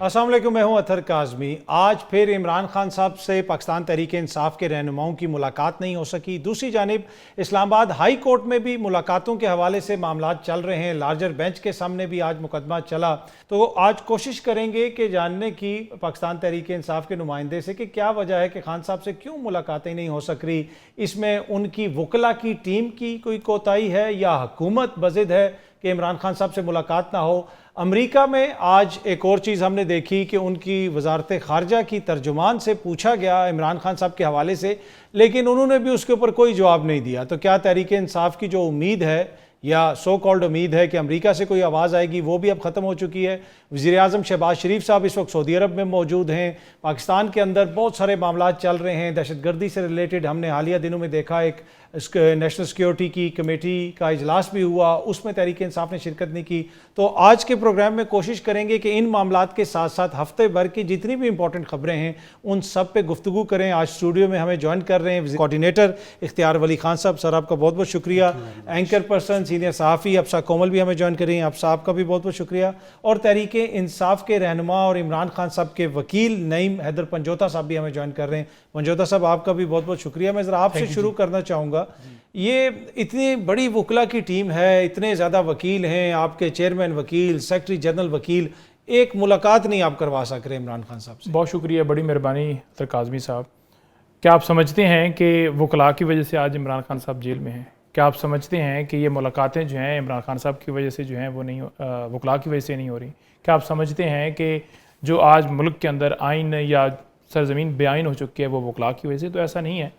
अस्सलाम वालेकुम, मैं हूं अतर काज़मी। आज फिर इमरान खान साहब से पाकिस्तान तहरीक इंसाफ के रहनुमाओं की मुलाकात नहीं हो सकी। दूसरी जानिब इस्लामाबाद हाई कोर्ट में भी मुलाकातों के हवाले से मामला चल रहे हैं। लार्जर बेंच के सामने भी आज मुकदमा चला। तो आज कोशिश करेंगे कि जानने की पाकिस्तान तहरीक इंसाफ के नुमाइंदे से कि क्या वजह है कि खान साहब से क्यों मुलाकातें नहीं हो सक रही। इसमें उनकी वकला की टीम की कोई कोताही है या हुकूमत बज़िद है कि इमरान खान साहब से मुलाकात ना हो। अमेरिका में आज एक और चीज़ हमने देखी कि उनकी वजारत ख़ारजा की तर्जुमान से पूछा गया इमरान खान साहब के हवाले से, लेकिन उन्होंने भी उसके ऊपर कोई जवाब नहीं दिया। तो क्या तहरीक इंसाफ की जो उम्मीद है या सो कॉल्ड उम्मीद है कि अमेरिका से कोई आवाज़ आएगी, वो भी अब ख़त्म हो चुकी है। वज़ीर-ए-आज़म शहबाज शरीफ साहब इस वक्त सऊदी अरब में मौजूद हैं। पाकिस्तान के अंदर बहुत सारे मामला चल रहे हैं दहशतगर्दी से रिलेटेड। हमने हालिया दिनों में देखा एक नेशनल सिक्योरिटी की कमेटी का इजलास भी हुआ, उसमें तहरीक इंसाफ ने शिरकत नहीं की। तो आज के प्रोग्राम में कोशिश करेंगे कि इन मामलात के साथ साथ हफ्ते भर की जितनी भी इंपॉर्टेंट खबरें हैं उन सब पे गुफ्तगू करें। आज स्टूडियो में हमें ज्वाइन कर रहे हैं कोऑर्डिनेटर इख्तियार वली खान साहब। सर, आपका बहुत बहुत शुक्रिया। एंकर पर्सन सीनियर सहाफ़ी अफसा कोमल भी हमें ज्वाइन कर रही हैं। अफसा, आपका भी बहुत बहुत शुक्रिया। और तहरीक इंसाफ के रहनुमा और इमरान खान साहब के वकील नईम हैदर पंजोता साहब भी हमें ज्वाइन कर रहे हैं। पंजोता साहब, आपका भी बहुत बहुत शुक्रिया। मैं ज़रा आपसे शुरू करना चाहूँगा। ये इतनी बड़ी वकला की टीम है, इतने ज़्यादा वकील हैं, आपके चेयरमैन वकील, सेक्रेटरी जनरल वकील, एक मुलाकात नहीं आप करवा सक रहे इमरान खान साहब से। बहुत शुक्रिया, बड़ी मेहरबानी अतर काज़मी साहब। क्या आप समझते हैं कि वकला की वजह से आज इमरान खान साहब जेल में हैं? क्या आप समझते हैं कि ये मुलाकातें जो हैं इमरान खान साहब की वजह से जो हैं वो नहीं वकला की वजह से नहीं हो रही? क्या आप समझते हैं कि जो आज मुल्क के अंदर आइन या सरजमीन बेआइन हो चुकी है वो वकला की वजह से? तो ऐसा नहीं है।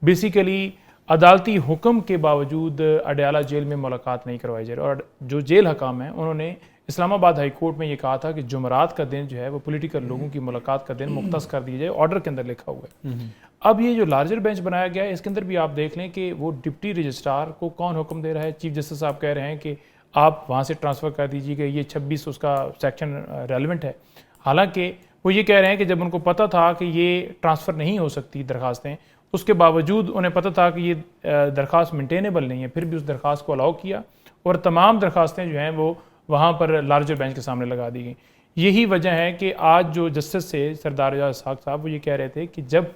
बेसिकली अदालती हुक्म के बावजूद अडयाला जेल में मुलाकात नहीं करवाई जा रही। और जो जेल हकाम हैं उन्होंने इस्लामाबाद हाई कोर्ट में ये कहा था कि जुमरात का दिन जो है वो पॉलिटिकल लोगों की मुलाकात का दिन मुख्तस कर दिया जाए, ऑर्डर के अंदर लिखा हुआ है। अब ये जो लार्जर बेंच बनाया गया है इसके अंदर भी आप देख लें कि वो डिप्टी रजिस्ट्रार को कौन हुक्म दे रहा है? चीफ जस्टिस साहब कह रहे हैं कि आप वहाँ से ट्रांसफ़र कर दीजिएगा, ये 26 उसका सेक्शन रेलिवेंट है। हालांकि वो ये कह रहे हैं कि जब उनको पता था कि ये ट्रांसफ़र नहीं हो सकती दरखास्तें, उसके बावजूद उन्हें पता था कि ये दरख्वास्त मेंटेनेबल नहीं है, फिर भी उस दरख्वास्त को अलाउ किया और तमाम दरख्वास्तें जो हैं वो वहाँ पर लार्जर बेंच के सामने लगा दी गई। यही वजह है कि आज जो जस्टिस से सरदार एजाज साहब साहब वो ये कह रहे थे कि जब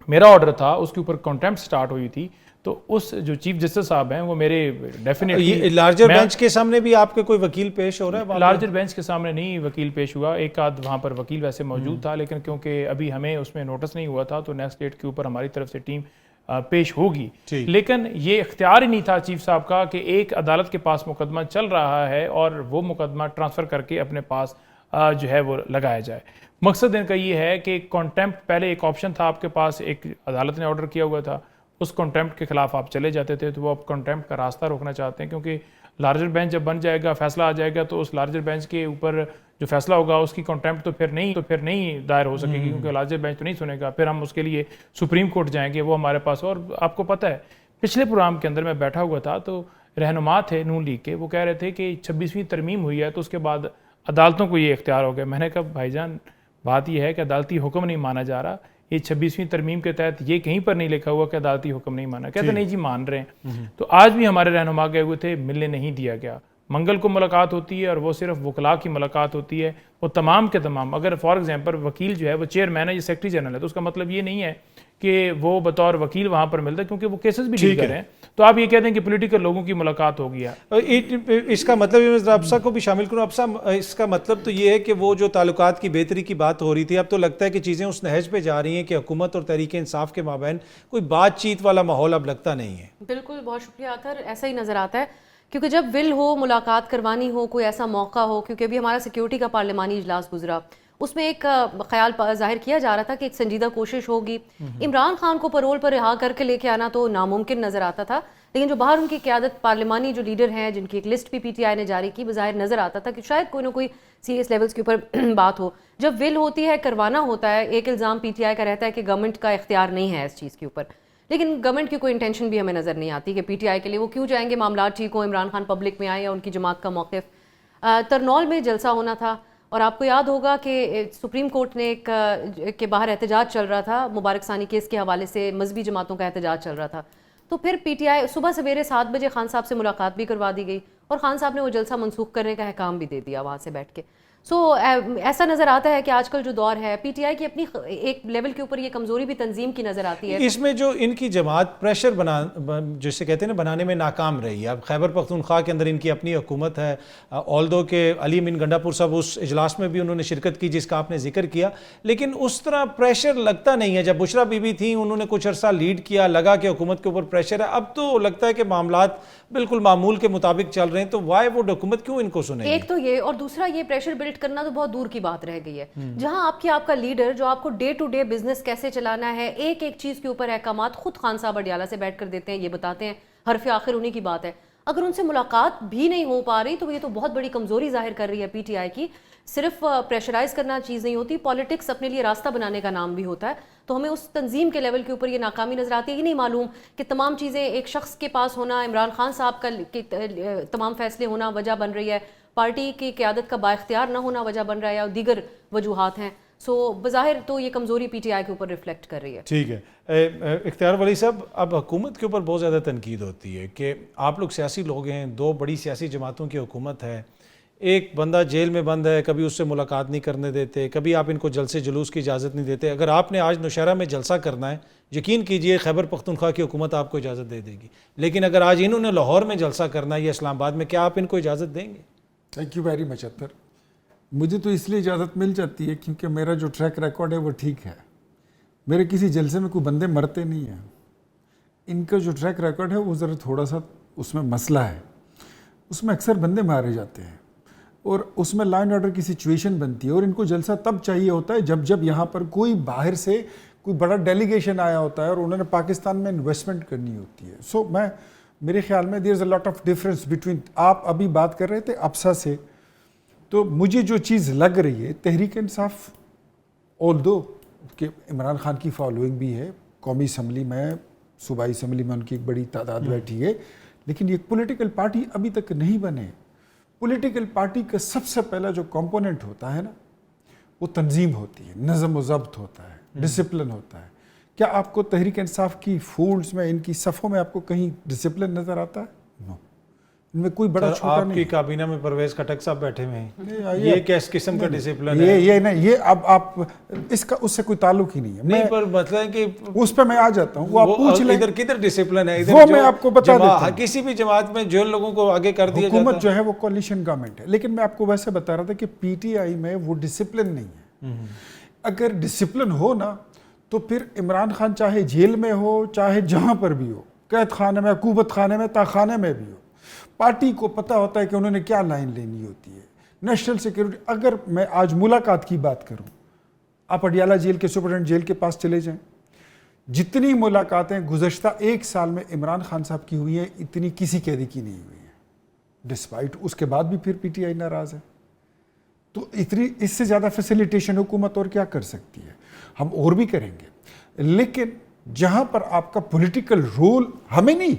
मेरा ऑर्डर था उसके ऊपर कॉन्टेम्प्ट स्टार्ट हुई थी, तो उस जो चीफ जस्टिस साहब हैं वो मेरे डेफिनेटली लार्जर बेंच के सामने भी आपके कोई वकील पेश हो रहा है? लार्जर बेंच के सामने नहीं वकील पेश हुआ, एक आध वहाँ पर वकील वैसे मौजूद था, लेकिन क्योंकि अभी हमें उसमें नोटिस नहीं हुआ था तो नेक्स्ट डेट के ऊपर हमारी तरफ से टीम पेश होगी। लेकिन ये इख्तियार ही नहीं था चीफ साहब का कि एक अदालत के पास मुकदमा चल रहा है और वो मुकदमा ट्रांसफ़र करके अपने पास जो है वो लगाया जाए। मकसद इनका ये है कि कॉन्टेम्प्ट पहले एक ऑप्शन था आपके पास, एक अदालत ने ऑर्डर किया हुआ था, उस कॉन्टेम्प्ट के खिलाफ आप चले जाते थे, तो वो अब कॉन्टेम्प्ट का रास्ता रोकना चाहते हैं क्योंकि लार्जर बेंच जब बन जाएगा, फैसला आ जाएगा, तो उस लार्जर बेंच के ऊपर जो फैसला होगा उसकी कॉन्टेम्प्ट तो फिर नहीं दायर हो सकेगी क्योंकि लार्जर बेंच तो नहीं सुनेगा। फिर हम उसके लिए सुप्रीम कोर्ट जाएंगे, वो हमारे पास। और आपको पता है पिछले प्रोग्राम के अंदर मैं बैठा हुआ था तो रहनुमा थे नून लीग के, वो कह रहे थे कि 26वीं तरमीम हुई है तो उसके बाद अदालतों को ये इख्तियार हो गया। मैंने कहा भाईजान, बात यह है कि अदालती हुक्म नहीं माना जा रहा, ये 26वीं तरमीम के तहत ये कहीं पर नहीं लिखा हुआ कि अदालती हुक्म नहीं माना। कहते नहीं जी मान रहे हैं। तो आज भी हमारे रहनुमा गए हुए थे, मिलने नहीं दिया गया। मंगल को मुलाकात होती है और वो सिर्फ वकला की मुलाकात होती है, वो तमाम के तमाम। अगर फॉर एग्जांपल वकील जो है वो चेयरमैन है या सेक्रेटरी जनरल है तो उसका मतलब ये नहीं है कि वो बतौर वकील वहाँ पर मिलता है क्योंकि वो केसेस भी डील कर रहे हैं। तो आप ये कहते हैं कि पॉलिटिकल लोगों की मुलाकात होगी है। इसका मतलब ये अफसा को भी शामिल करूँ। अफसा, इसका मतलब तो ये है कि वो जो ताल्लुकात की बेहतरी की बात हो रही थी, अब तो लगता है कि चीज़ें उस नहज पे जा रही हैं कि हुकूमत और तहरीक इंसाफ के माबैन कोई बातचीत वाला माहौल अब लगता नहीं है। बिल्कुल, बहुत शुक्रिया अतर। ऐसा ही नज़र आता है क्योंकि जब विल हो, मुलाकात करवानी हो, कोई ऐसा मौका हो, क्योंकि अभी हमारा सिक्योरिटी का पार्लिमानी इजलास गुजरा, उसमें एक ख्याल जाहिर किया जा रहा था कि एक संजीदा कोशिश होगी इमरान खान को परोल पर रिहा करके लेके आना, तो नामुमकिन नज़र आता था। लेकिन जो बाहर उनकी क़यादत पार्लिमानी जो लीडर हैं जिनकी एक लिस्ट भी PTI ने जारी की, बज़ाहिर नज़र आता था कि शायद कोई ना कोई सीरियस लेवल्स के ऊपर बात हो। जब विल होती है, करवाना होता है, एक इल्ज़ाम PTI का रहता है कि गवर्नमेंट का इख्तियार नहीं है इस चीज़ के ऊपर, लेकिन गवर्नमेंट की कोई इंटेंशन भी हमें नज़र नहीं आती कि PTI के लिए वो क्यों जाएंगे, मामला ठीक हो, इमरान खान पब्लिक में आए या उनकी जमात का मौक़िफ़। तरनौल में जलसा होना था और आपको याद होगा कि सुप्रीम कोर्ट ने के बाहर एहतजाज चल रहा था, मुबारक सानी केस के हवाले से मजहबी जमातों का एहतजाज चल रहा था। तो फिर PTI सुबह सवेरे 7 बजे खान साहब से मुलाकात भी करवा दी गई और खान साहब ने वो जलसा मनसूख करने का अहकाम भी दे दिया वहाँ से बैठ के। ऐसा नजर आता है कि आजकल जो दौर है पीटीआई की अपनी एक लेवल के ऊपर ये कमजोरी भी तंजीम की नजर आती है। इसमें जो इनकी जमात प्रेशर जिसे कहते हैं ना बनाने में नाकाम रही है। अब खैबर पख्तूनख्वा के अंदर इनकी अपनी हुकूमत है, ऑल्दो के अली मीन गंडापुर साहब उस इजलास में भी उन्होंने शिरकत की जिसका आपने जिक्र किया, लेकिन उस तरह प्रेशर लगता नहीं है। जब बुशरा बीबी थी उन्होंने कुछ अरसा लीड किया, लगा कि हुकूमत के ऊपर प्रेशर है। अब तो लगता है कि मामलात बिल्कुल मामूल के मुताबिक चल रहे हैं, तो वाई वो हुकूमत क्यों इनको सुने? एक तो ये, और दूसरा ये प्रेशर बिल्ड करना तो बहुत दूर की बात रह गई है। जहां आपका लीडर जो आपको डे टू डे बिजनेस कैसे चलाना है, एक एक चीज के ऊपर अहकामात खुद खान साहब अडियाला से बैठ कर देते हैं, ये बताते हैं, हरफ आखिर उन्हीं की बात है। अगर उनसे मुलाकात भी नहीं हो पा रही तो ये तो बहुत बड़ी कमजोरी जाहिर कर रही है पीटीआई की। सिर्फ प्रेशराइज करना चीज़ नहीं होती, पॉलिटिक्स अपने लिए रास्ता बनाने का नाम भी होता है। तो हमें उस तंजीम के लेवल के ऊपर ये नाकामी नजर आती है। ये नहीं मालूम कि तमाम चीज़ें एक शख्स के पास होना, इमरान खान साहब का तमाम फैसले होना वजह बन रही है, पार्टी की क़यादत का बाइख्तियार ना होना वजह बन रहा है, या दीगर वजूहात हैं। सो बज़ाहिर तो ये कमज़ोरी पीटीआई के ऊपर रिफ्लेक्ट कर रही है। ठीक है इख्तियार वली साहब, अब हुकूमत के ऊपर बहुत ज़्यादा तनकीद होती है कि आप लोग सियासी लोग हैं, दो बड़ी सियासी जमातों की हुकूमत है, एक बंदा जेल में बंद है, कभी उससे मुलाकात नहीं करने देते, कभी आप इनको जलसे जुलूस की इजाज़त नहीं देते। अगर आपने आज नौशहरा में जलसा करना है, यकीन कीजिए खैबर पख्तूनख्वा की हुकूमत आपको इजाज़त दे देगी। लेकिन अगर आज इन्होंने लाहौर में जलसा करना है या इस्लामाबाद में, क्या आप इनको इजाज़त देंगे? थैंक यू वेरी मच अत्तर। मुझे तो इसलिए इजाज़त मिल जाती है क्योंकि मेरा जो ट्रैक रिकॉर्ड है वो ठीक है। मेरे किसी जलसे में कोई बंदे मरते नहीं हैं। इनका जो ट्रैक रिकॉर्ड है वो ज़रा थोड़ा सा उसमें मसला है, उसमें अक्सर बंदे मारे जाते हैं और उसमें लॉ एंड ऑर्डर की सिचुएशन बनती है। और इनको जलसा तब चाहिए होता है जब यहाँ पर कोई बाहर से कोई बड़ा डेलीगेशन आया होता है और उन्होंने पाकिस्तान में इन्वेस्टमेंट करनी होती है। सो मेरे ख्याल में there is a lot of difference between, आप अभी बात कर रहे थे अफसा से, तो मुझे जो चीज़ लग रही है तहरीक इंसाफ, ऑल्दो कि इमरान खान की फॉलोइंग भी है, कौमी असम्बली में, सूबाई असम्बली में उनकी एक बड़ी तादाद बैठी है, लेकिन ये पॉलिटिकल पार्टी अभी तक नहीं बने। पॉलिटिकल पार्टी का सबसे पहला जो कंपोनेंट होता है ना, वो तंजीम होती है, नज़म व ज़ब्त होता है, डिसिप्लिन होता है। क्या आपको तहरीक इंसाफ की फोल्ड्स में, इनकी सफ़ों में आपको कहीं डिसिप्लिन नज़र आता है? नो, इनमें कोई बड़ा छोटा नहीं। आपकी काबीना में परवेज खटक साहब बैठे हुए हैं, ये किस किस्म का डिसिप्लिन है? ये नहीं, ये अब आप इसका उससे कोई ताल्लुक ही नहीं है। नहीं, पर मतलब कि उस पर मैं आ जाता हूँ, वो आप पूछ लें। इधर किधर डिसिप्लिन है? इधर वो मैं आपको बता देता हूँ। किसी भी जमात में जो लोगों को आगे कर दिया जाता है, हुकूमत जो है वो कोalition गवर्नमेंट है, लेकिन मैं आपको वैसे बता रहा था कि पीटीआई में वो डिसिप्लिन नहीं है। अगर डिसिप्लिन हो ना तो फिर इमरान खान चाहे जेल में हो, चाहे जहां पर भी हो, कैद खाने में, हुकूमत खाने में, ताखाने में भी हो, पार्टी को पता होता है कि उन्होंने क्या लाइन लेनी होती है। नेशनल सिक्योरिटी, अगर मैं आज मुलाकात की बात करूं, आप अडियाला जेल के सुपरिटेंडेंट जेल के पास चले जाएं, जितनी मुलाकातें गुज़श्ता एक साल में इमरान खान साहब की हुई हैं, इतनी किसी कैदी की नहीं हुई है। डिस्पाइट उसके बाद भी फिर पीटीआई नाराज़ है। तो इतनी, इससे ज़्यादा फैसिलिटेशन हुकूमत और क्या कर सकती है? हम और भी करेंगे, लेकिन जहां पर आपका पॉलिटिकल रोल हमें नहीं,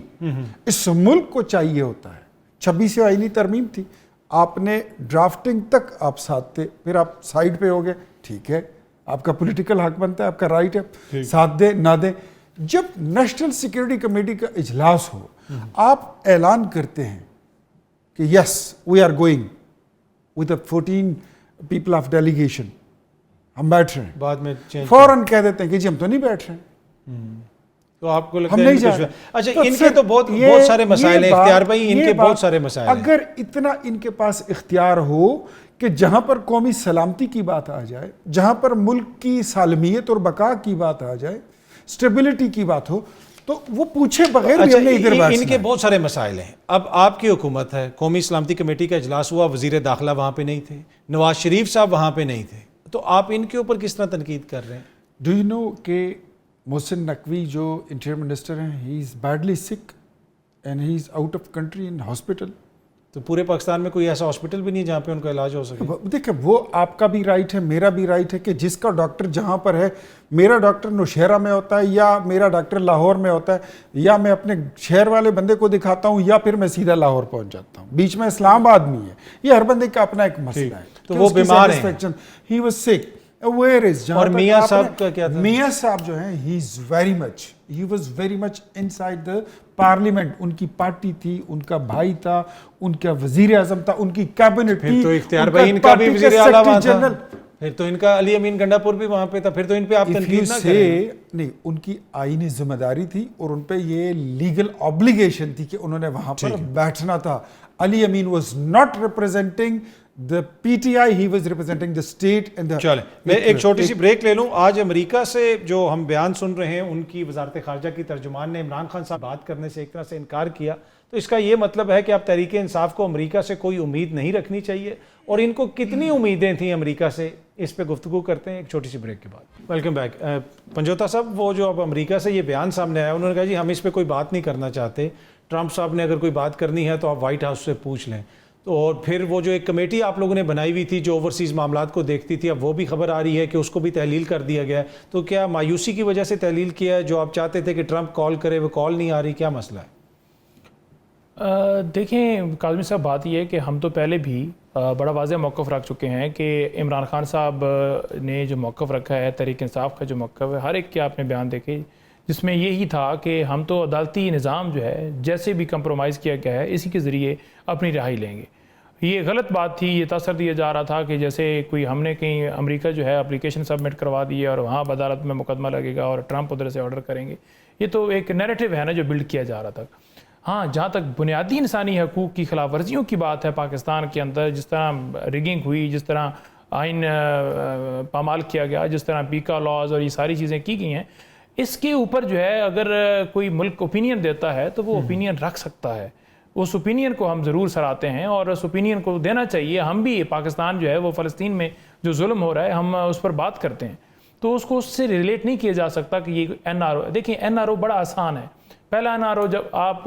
इस मुल्क को चाहिए होता है। 26 आईनी तरमीम थी, आपने ड्राफ्टिंग तक आप साथ थे, फिर आप साइड पे हो गए, ठीक है, आपका पॉलिटिकल हक बनता है, आपका राइट है, साथ दे ना दे। जब नेशनल सिक्योरिटी कमेटी का इजलास हो, आप ऐलान करते हैं कि yes we are going with 14 people of delegation, हम बैठ रहे हैं, बाद में फौरन कह देते हैं कि जी हम तो नहीं बैठ रहे हैं। तो आपको लगता हम है नहीं जा रहे। अच्छा, तो इनके तो बहुत सारे मसाइल हैं इख्तियार भाई, इनके बहुत सारे मसाइल हैं। अगर इतना इनके पास इख्तियार हो कि जहां पर कौमी सलामती की बात आ जाए, जहां पर मुल्क की सालमियत और बका की बात आ जाए, स्टेबिलिटी की बात हो, तो वो पूछे बगैर भी हमने इधर बात इनके बहुत सारे मसाइल हैं। अब आपकी हुकूमत है, कौमी सलामती कमेटी का इजलास हुआ, वजीर दाखिला वहाँ पे नहीं थे, नवाज शरीफ साहब वहाँ पे नहीं थे, तो आप इनके ऊपर किस तरह तनकीद कर रहे हैं? डू यू नो कि मोहसिन नकवी जो इंटीरियर मिनिस्टर हैं, he is badly sick and he is out of country in hospital. तो पूरे पाकिस्तान में कोई ऐसा हॉस्पिटल भी नहीं जहाँ पे उनका इलाज हो सके? देखिए, वो आपका भी राइट है, मेरा भी राइट है कि जिसका डॉक्टर जहाँ पर है, मेरा डॉक्टर नौशहरा में होता है या मेरा डॉक्टर लाहौर में होता है, या मैं अपने शहर वाले बंदे को दिखाता हूँ या फिर मैं सीधा लाहौर पहुँच जाता हूँ, बीच में इस्लामाबाद नहीं है। ये हर बंदे का अपना एक मसला है। तो वो बीमार है, he was sick, aware is. और मियां साहब का क्या था? मियां साहब जो हैं he was very much inside the parliament. उनकी पार्टी थी, उनका भाई था, उनका वजीर आजम था, उनकी कैबिनेट थी। फिर तो इख्तियार उनका भाई इनका भी पार्टी वजीर का आला सेक्रेटरी वहाँ था। जनरल। फिर तो इनका अली अमीन गंडापुर भी वहां पे था। फिर तो इन पे आप If you तनकीद ना say, करें। नहीं, उनकी आईनी जिम्मेदारी थी और उन पे ये लीगल ऑब्लिगेशन थी कि उन्होंने वहां पर बैठना था। Ali Amin was not representing the PTI, he was representing the state and the. चले मैं एक छोटी सी ब्रेक ले लूं। आज अमेरिका से जो हम बयान सुन रहे हैं, उनकी वजारत खारजा की तर्जुमान ने इमरान खान साहब बात करने से एक तरह से इनकार किया, तो इसका ये मतलब है कि अब तहरीक इंसाफ को अमेरिका से कोई उम्मीद नहीं रखनी चाहिए, और इनको कितनी उम्मीदें थी अमेरिका से, इस पे गुफ्तगू करते हैं एक छोटी सी ब्रेक के बाद। Welcome back. पंजोता साहब, वो जो अब अमेरिका से ये बयान सामने आया, उन्होंने कहा जी हम इस पे कोई बात नहीं करना चाहते, ट्रंप साहब ने अगर कोई बात करनी है तो आप वाइट हाउस से पूछ लें। तो और फिर वो जो एक कमेटी आप लोगों ने बनाई हुई थी जो ओवरसीज़ मामलात को देखती थी, अब वो भी खबर आ रही है कि उसको भी तहलील कर दिया गया है। तो क्या मायूसी की वजह से तहलील किया है? जो आप चाहते थे कि ट्रंप कॉल करे वो कॉल नहीं आ रही, क्या मसला है? देखें काज़मी साहब, बात यह है कि हम तो पहले भी बड़ा वाज़ेह मौक़िफ़ रख चुके हैं कि इमरान खान साहब ने जो मौक़िफ़ रखा है, तहरीक इंसाफ का जो मौक़िफ़ है, हर एक के आपने बयान देखे, जिसमें यही था कि हम तो अदालती निज़ाम जो है जैसे भी कंप्रोमाइज़ किया गया है इसी के ज़रिए अपनी रिहाई लेंगे। ये गलत बात थी। ये तासर दिया जा रहा था कि जैसे कोई हमने कहीं अमेरिका जो है एप्लीकेशन सबमिट करवा दी है और वहाँ अदालत में मुकदमा लगेगा और ट्रंप उधर से ऑर्डर करेंगे। ये तो एक नैरेटिव है ना जो बिल्ड किया जा रहा था। हाँ, जहाँ तक बुनियादी इंसानी हकूक़ की खिलाफ वर्जियों की बात है पाकिस्तान के अंदर, जिस तरह रिगिंग हुई, जिस तरह आइन पामाल किया गया, जिस तरह पीका लॉज और ये सारी चीज़ें की गई हैं, इसके ऊपर जो है अगर कोई मुल्क ओपिनियन देता है तो वो ओपिनियन रख सकता है। उस ओपिनियन को हम ज़रूर सराहते हैं और उस ओपिनियन को देना चाहिए। हम भी पाकिस्तान जो है वो फ़लस्तीन में जो जुल्म हो रहा है हम उस पर बात करते हैं, तो उसको उससे रिलेट नहीं किया जा सकता कि ये NRO। देखिए NRO बड़ा आसान है। पहला NRO जब आप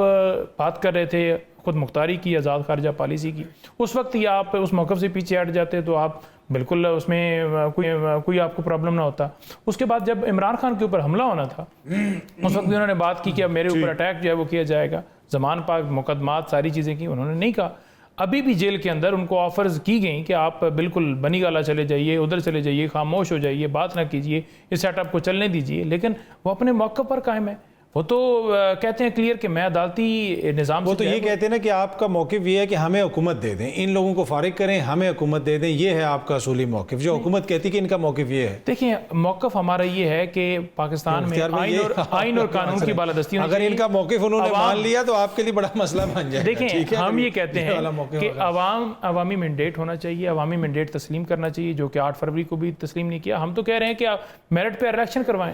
बात कर रहे थे खुद मुख्तारी की, आज़ाद खारजा पॉलिसी की, उस वक्त ही आप उस मौक़िफ़ से पीछे हट जाते तो आप बिल्कुल उसमें कोई आपको प्रॉब्लम ना होता। उसके बाद जब इमरान खान के ऊपर हमला होना था उस वक्त भी उन्होंने बात की कि अब मेरे ऊपर अटैक जो है वो किया जाएगा, ज़मान पाक मुकदमात सारी चीज़ें की, उन्होंने नहीं कहा। अभी भी जेल के अंदर उनको ऑफर्स की गई कि आप बिल्कुल बनी गाला चले जाइए, उधर चले जाइए, खामोश हो जाइए, बात ना कीजिए, इस सेटअप को चलने दीजिए, लेकिन वो अपने मौक़िफ़ पर कायम है। वो तो कहते हैं क्लियर कि मैं अदालती निज़ाम। वो तो ये कहते हैं ना कि आपका मौक़िफ़ ये है कि हमें हुकूमत दे दें, इन लोगों को फारिग करें, हमें हुकूमत दे दें, ये है आपका असूली मौक़िफ़। जो हुकूमत कहती है कि इनका मौक़िफ़ ये है। देखिए मौक़िफ़ हमारा ये है कि पाकिस्तान में आइन और कानून की बालादस्ती, अगर इनका मौक़िफ़ उन्होंने मान लिया तो आपके लिए बड़ा मसला बन जाएगा। देखिए हम ये कहते हैं कि अवामी मैंडेट होना चाहिए, अवामी मैंडेट तस्लीम करना चाहिए, जो कि 8 फरवरी को भी तस्लीम नहीं किया। हम तो कह रहे हैं कि आप मेरिट पे इलेक्शन करवाएं।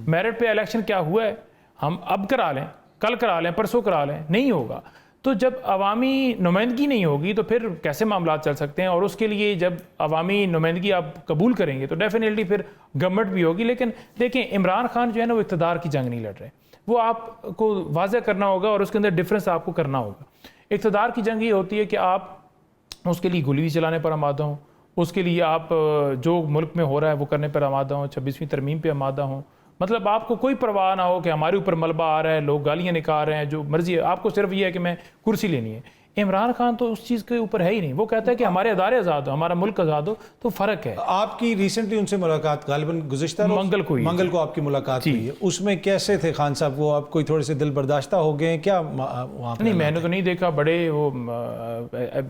मेरिट पे इलेक्शन क्या हुआ है, हम अब करा लें, कल करा लें, परसों करा लें, नहीं होगा। तो जब अवामी नुमाइंदगी नहीं होगी तो फिर कैसे मामला चल सकते हैं? और उसके लिए जब अवामी नुमाइंदगी आप कबूल करेंगे तो डेफिनेटली फिर गवर्नमेंट भी होगी। लेकिन देखें इमरान खान जो है ना वो इक़्तिदार की जंग नहीं लड़ रहे, वो आपको वाज़ेह करना होगा और उसके अंदर डिफरेंस आपको करना होगा। इक़्तिदार की जंग ये होती है कि आप उसके लिए गोली चलाने पर आमादा हों, उसके लिए आप जो मुल्क में हो रहा है वो करने पर आमादा हों, 26वीं तरमीम पर आमादा हों। मतलब आपको कोई परवाह ना हो कि हमारे ऊपर मलबा आ रहा है, लोग गालियाँ निकाल रहे हैं, जो मर्जी है, आपको सिर्फ ये है कि मैं कुर्सी लेनी है। इमरान खान तो उस चीज़ के ऊपर है ही नहीं। वो कहता है कि हमारे अदारे आज़ाद हो, हमारा मुल्क आज़ाद हो। तो फ़र्क है। आपकी रिसेंटली उनसे मुलाकात गालिबन गुज़िश्ता मंगल को आपकी मुलाकात हुई है, उसमें कैसे थे खान साहब? वो आप कोई थोड़े से दिल बर्दाश्ता हो गए क्या वहाँ पे? नहीं, मैंने तो नहीं देखा, बड़े वो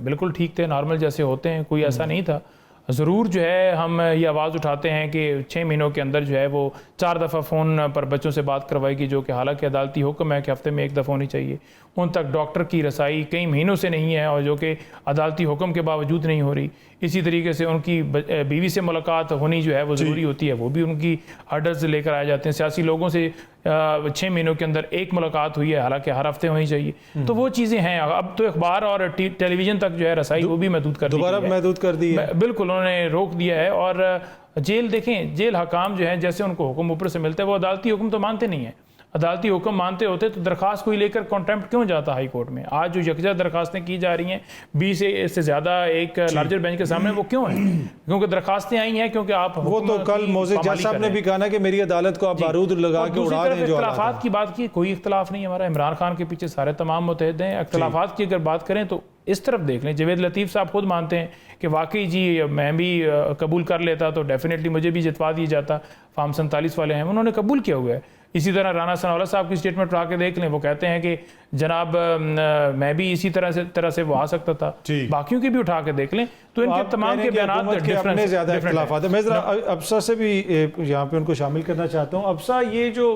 बिल्कुल ठीक थे, नॉर्मल जैसे होते हैं, कोई ऐसा नहीं था। ज़रूर जो है हम ये आवाज़ उठाते हैं कि 6 महीनों के अंदर जो है वो 4 दफ़ा फ़ोन पर बच्चों से बात करवाएगी, जो कि हालांकि अदालती हुक्म है कि हफ्ते में 1 दफ़ा होनी चाहिए। उन तक डॉक्टर की रसाई कई महीनों से नहीं है और जो कि अदालती हुक्म के बावजूद नहीं हो रही। इसी तरीके से उनकी बीवी से मुलाकात होनी जो है वो ज़रूरी होती है, वो भी उनकी हर्डल्स लेकर आए जाते हैं। सियासी लोगों से 6 महीनों के अंदर 1 मुलाकात हुई है, हालांकि हर हफ्ते होनी चाहिए। तो वो चीज़ें हैं। अब तो अखबार और टेलीविज़न तक जो है रसाई वो भी महदूद कर दी, दोबारा महदूद कर दी है। बिल्कुल उन्होंने रोक दिया है। और जेल देखें, जेल हकाम जो है जैसे उनको हुक्म ऊपर से मिलता है वो अदालती हुक्म तो मानते नहीं है। अदालती हुक्म मानते होते तो दरखास्त कोई लेकर कॉन्टेम्प्ट क्यों जाता हाई कोर्ट में? आज जो यकजा दरखास्तें की जा रही हैं 20 से ज़्यादा एक लार्जर बेंच के सामने, वो क्यों है? क्योंकि दरखास्तें आई हैं क्योंकि आप वो तो कल मोज़ेज़ जज साहब ने भी कहा ना कि मेरी अदालत को आप बारूद लगा के उड़ा दें। जो इख्तलाफात की बात की, कोई इख्तलाफ नहीं, हमारा इमरान खान के पीछे सारे तमाम मुतहद हैं। इख्तलाफात की अगर बात करें तो इस तरफ देख लें, जवेद लतीफ़ साहब खुद मानते हैं कि वाकई जी मैं भी कबूल कर लेता तो डेफिनेटली मुझे भी जितवा दिया जाता, फार्म 47 वाले हैं, उन्होंने कबूल किया हुआ है। इसी तरह राना सनाउल्लाह साहब की स्टेटमेंट उठा के देख लें, वो कहते हैं कि जनाब मैं भी इसी तरह से वो आ सकता था। बाकियों की भी उठा के देख लें तो इनके तमाम के बयान डिफरेंस ज़्यादा इख्तिलाफात है। मैं ज़रा अब्सा से भी यहाँ पे उनको शामिल करना चाहता हूँ। अब्सा, ये जो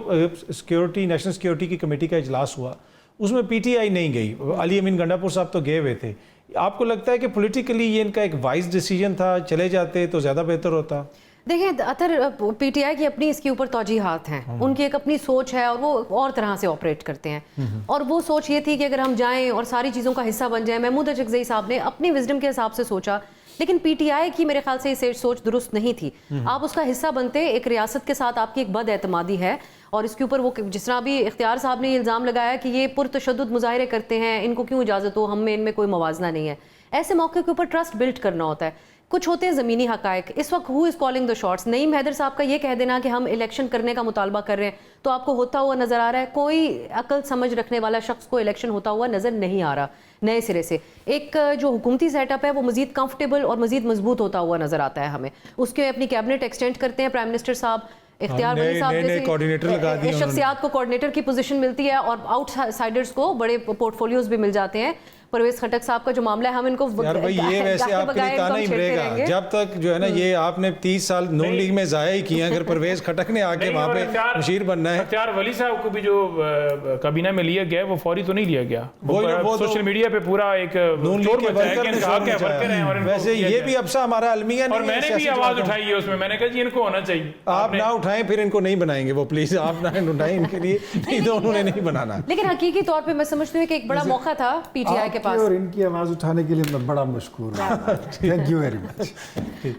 सिक्योरिटी नेशनल सिक्योरिटी की कमेटी का इजलास हुआ उसमें PTI नहीं गई, अली अमीन गंडापुर साहब तो गए हुए थे। आपको लगता है कि पॉलिटिकली ये इनका एक वाइज डिसीजन था, चले जाते तो ज़्यादा बेहतर होता? देखिए अतर PTI की अपनी इसके ऊपर तौजीहात हैं, उनकी एक अपनी सोच है और वो और तरह से ऑपरेट करते हैं। और वो सोच ये थी कि अगर हम जाएं और सारी चीज़ों का हिस्सा बन जाएं, महमूद अचकज़ई साहब ने अपनी विजडम के हिसाब से सोचा, लेकिन PTI की मेरे ख्याल से ये सोच दुरुस्त नहीं थी। आप उसका हिस्सा बनते, एक रियासत के साथ आपकी एक बद एतमादी है और इसके ऊपर वो जिस तरह भी इख्तियार साहब ने इल्ज़ाम लगाया कि ये पुरतशद्दुद मुजाहिरे करते हैं, इनको क्यों इजाज़त हो, हम में इनमें कोई मवाजना नहीं है। ऐसे मौके के ऊपर ट्रस्ट बिल्ड करना होता है। कुछ होते हैं ज़मीनी हकायक। इस वक्त who is calling the shots? Naeem Haider sahab का ये कह देना कि हम इलेक्शन करने का मुतालबा कर रहे हैं तो आपको होता हुआ नज़र आ रहा है? कोई अकल समझ रखने वाला शख्स को इलेक्शन होता हुआ नज़र नहीं आ रहा। नए सिरे से एक जो हुकूमती सेटअप है वो मज़ीद कंफर्टेबल और मज़ीद मजबूत होता हुआ नज़र आता है हमें। उसके अपनी कैबिनेट एक्सटेंड करते हैं प्राइम मिनिस्टर साहब, इख्तियार वली साहब जैसे शख्सियात को कोऑर्डिनेटर की पोजीशन मिलती है और आउटसाइडर्स को बड़े पोर्टफोलियोज भी मिल जाते हैं। परवेज खटक साहब का जो मामला है, हम इनको यार भाई ये वैसे आपके लिए ताना ही मिलेगा जब तक जो है ना, ये आपने 30 साल नून लीग में ज़ाया ही किया। अगर परवेज खटक ने आके वहाँ पे मुशीर बनना है। इख्तियार वली साहब को भी जो काबीना में लिया गया वो फौरी तो नहीं लिया गया, वो सोशल मीडिया पे पूरा एक नून लीग के वर्कर हैं। वैसे ये भी अब्सा हमारा अलमिया नहीं है, मैंने भी आवाज उठाई है उसमें, मैंने कहा जी इनको होना चाहिए। आप ना उठाएं फिर इनको नहीं बनाएंगे वो, प्लीज आप ना उठाएं इनके लिए, नहीं तो उन्होंने नहीं बनाना। लेकिन हकीकी तौर पे मैं समझती हूँ कि एक बड़ा मौका था PTI के पास और इनकी आवाज उठाने के लिए मैं बड़ा मशकूर हूं। Thank you very much.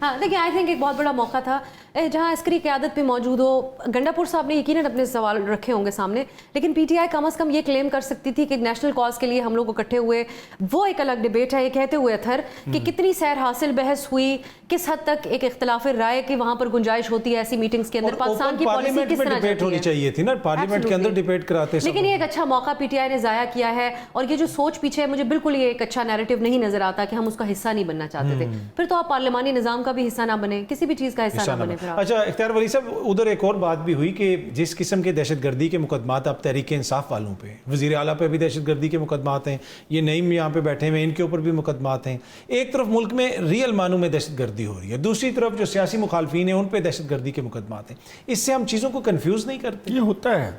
हाँ देखिए, आई थिंक एक बहुत बड़ा मौका था जहाँ अस्करी क़यादत भी मौजूद हो। गंडापुर साहब ने यकीनन अपने सवाल रखे होंगे सामने, लेकिन PTI कम से कम ये क्लेम कर सकती थी कि नेशनल कॉज के लिए हम लोग इकट्ठे हुए। वो एक अलग डिबेट है, ये कहते हुए अथर कि कितनी सैर हासिल बहस हुई, किस हद तक एक इख्तिलाफ राय की वहाँ पर गुंजाइश होती है ऐसी मीटिंग्स के अंदर, पाकिस्तान की पॉलिसी किस तरह डिबेट होनी चाहिए थी ना, पार्लियामेंट के अंदर डिबेट कराते। लेकिन ये एक अच्छा मौका PTI ने ज़ाया किया है और ये जो सोच पीछे है, मुझे बिल्कुल ये एक अच्छा नैरेटिव नहीं नजर आता कि हम उसका हिस्सा नहीं बनना चाहते थे। फिर तो आप पार्लियामानी निज़ाम का भी हिस्सा ना बने, किसी भी चीज़ का हिस्सा ना बने। अच्छा इख्तियार वली साहब, उधर एक और बात भी हुई कि जिस किस्म के दहशतगर्दी के मुकदमात अब तहरीक इंसाफ वालों पे, वज़ीर आला पे भी दहशतगर्दी के मुकदमात हैं, ये नईम यहाँ पे बैठे हुए इनके ऊपर भी मुकदमात हैं। एक तरफ मुल्क में रियल मानों में दहशतगर्दी हो रही है, दूसरी तरफ जो सियासी मुखालफीन हैं उन पे दहशतगर्दी के मुकदमात हैं। इससे हम चीज़ों को कन्फ्यूज़ नहीं करते? ये होता है,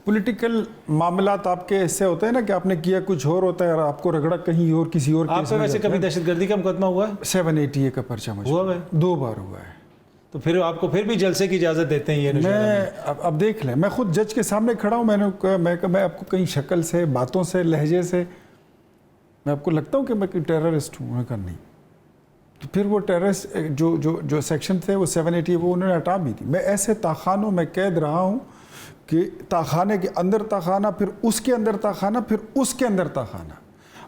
पॉलिटिकल मामलात आपके ऐसे होते हैं ना कि आपने किया कुछ और होता है और आपको रगड़ा कहीं और किसी और। आपसे वैसे कभी दहशतगर्दी का मुकदमा हुआ है? 780 का पर्चा हुआ है? 2 बार हुआ है। तो फिर आपको फिर भी जलसे की इजाज़त देते हैं? ये मैं अब देख लें, मैं खुद जज के सामने खड़ा हूँ, मैं आपको कहीं शक्ल से, बातों से, लहजे से मैं आपको लगता हूँ कि मैं कोई टेररिस्ट हूँ? नहीं। तो फिर वो टेररिस्ट जो जो जो सेक्शन थे वो 780 वो उन्होंने हटा भी दी। मैं ऐसे ताखानों में कैद रहा हूँ कि ताखाने के अंदर ताखाना, फिर उसके अंदर ताखाना, फिर उसके अंदर ताखाना,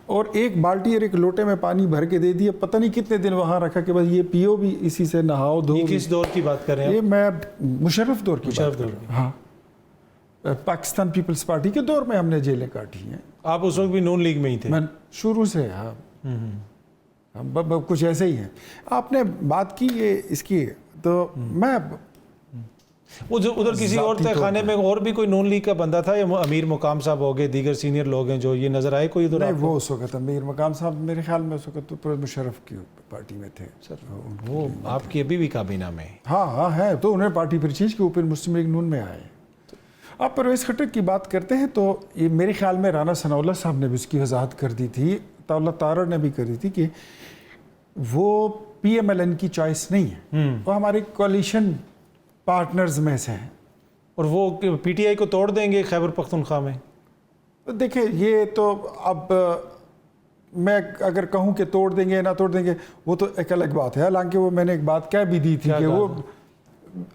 और एक बाल्टी और एक लोटे में पानी भर के दे दिया। पता नहीं कितने दिन वहाँ रखा कि बस ये पियो भी, इसी से नहाओ धो। किस दौर की बात कर रहे हैं? ये मैं मुशर्रफ दौर की बात कर रहा हूँ। हाँ, पाकिस्तान पीपल्स पार्टी के दौर में हमने जेलें काटी हैं। आप उस वक्त भी नून लीग में ही थे? मैं शुरू से। हाँ, कुछ ऐसे ही है। आपने बात की ये इसकी, तो मैं वो जो उधर किसी और तहखाने में और भी कोई नून लीग का बंदा था, या अमीर मुकाम साहब हो गए, दीगर सीनियर लोग हैं जो ये नजर आए कोई उधर? नहीं, वो उस वक्त अमीर मुकाम साहब मेरे ख्याल में उस वक्त तो परवेज़ मुशर्रफ की पार्टी में थे। सर वो आपकी अभी भी काबीना में? हाँ हाँ है, तो उन्होंने पार्टी फिर चेंज की, ऊपर मुस्लिम लीग नून में आए। आप परवेज़ खटक की बात करते हैं तो ये मेरे ख्याल में राना सनाउल्लाह साहब ने भी उसकी वजाहत कर दी थी, ताउल्ला तारड़ ने भी कर दी थी कि वो PMLN की चॉइस नहीं है, वो हमारे कोalition पार्टनर्स में से हैं। और वो PTI को तोड़ देंगे खैबर पख्तूनख्वा में? देखिए ये तो अब मैं अगर कहूँ कि तोड़ देंगे ना तोड़ देंगे वो तो एक अलग बात है। हालांकि वो मैंने एक बात कह भी दी थी कि वो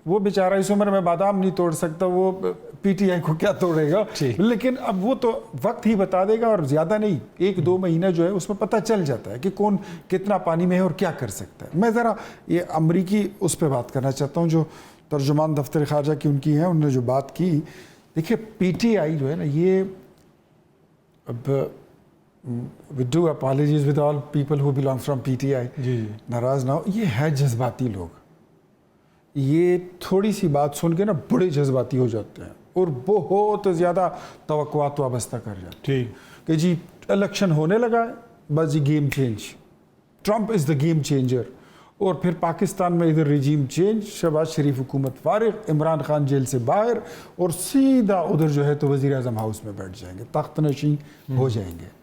वो बेचारा इस उम्र में बादाम नहीं तोड़ सकता, वो पीटीआई को क्या तोड़ेगा। लेकिन अब वो तो वक्त ही बता देगा, और ज़्यादा नहीं, 1-2 महीना जो है उसमें पता चल जाता है कि कौन कितना पानी में है और क्या कर सकता है। मैं ज़रा ये अमरीकी उस पर बात करना चाहता हूँ जो तर्जुमान दफ्तर खारजा की उनकी है, उन्होंने जो बात की। देखिए पीटीआई जो है ना, ये अब with due apologies with all people who belong from PTI, नाराज ना हो, ये है जज्बाती लोग। ये थोड़ी सी बात सुन के ना बड़े जज्बाती हो जाते हैं और बहुत ज़्यादा तवक्कुआत वाबस्ता कर जाते हैं। ठीक कि जी इलेक्शन होने लगा है, बस जी game change, Trump is the game changer. और फिर पाकिस्तान में इधर रिजीम चेंज, शहबाज शरीफ हुकूमत फारिग, इमरान खान जेल से बाहर, और सीधा उधर जो है तो वज़ीर आज़म हाउस में बैठ जाएंगे, तख्त नशीं हो जाएंगे।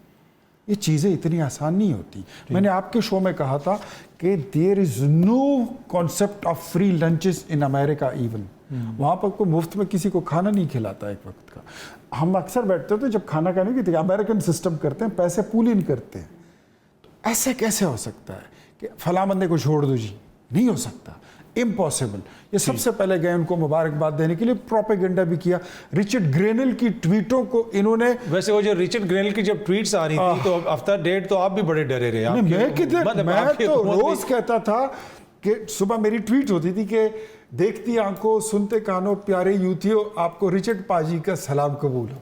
ये चीज़ें इतनी आसान नहीं होती। मैंने आपके शो में कहा था कि there is no concept of free lunches in America even. वहाँ पर कोई मुफ्त में किसी को खाना नहीं खिलाता एक वक्त का। हम अक्सर बैठते थे जब खाना खाने की, अमेरिकन सिस्टम करते हैं, पैसे पूल इन करते हैं। तो ऐसे कैसे हो सकता है कि फला बंदे को छोड़ दो जी? नहीं हो सकता, इम्पॉसिबल। ये सबसे पहले गए उनको मुबारकबाद देने के लिए, प्रोपेगेंडा भी किया। रिचर्ड ग्रेनल की ट्वीटों को इन्होंने, वैसे वो जो रिचर्ड ग्रेनल की जब ट्वीट्स आ रही थी तो हफ्ता डेढ़ तो आप भी बड़े डरे रहे। मैं तो रोज कहता था कि सुबह मेरी ट्वीट होती थी कि देखती आंखों सुनते कानों प्यारे यूथियों, आपको रिचर्ड पाजी का सलाम कबूल हो।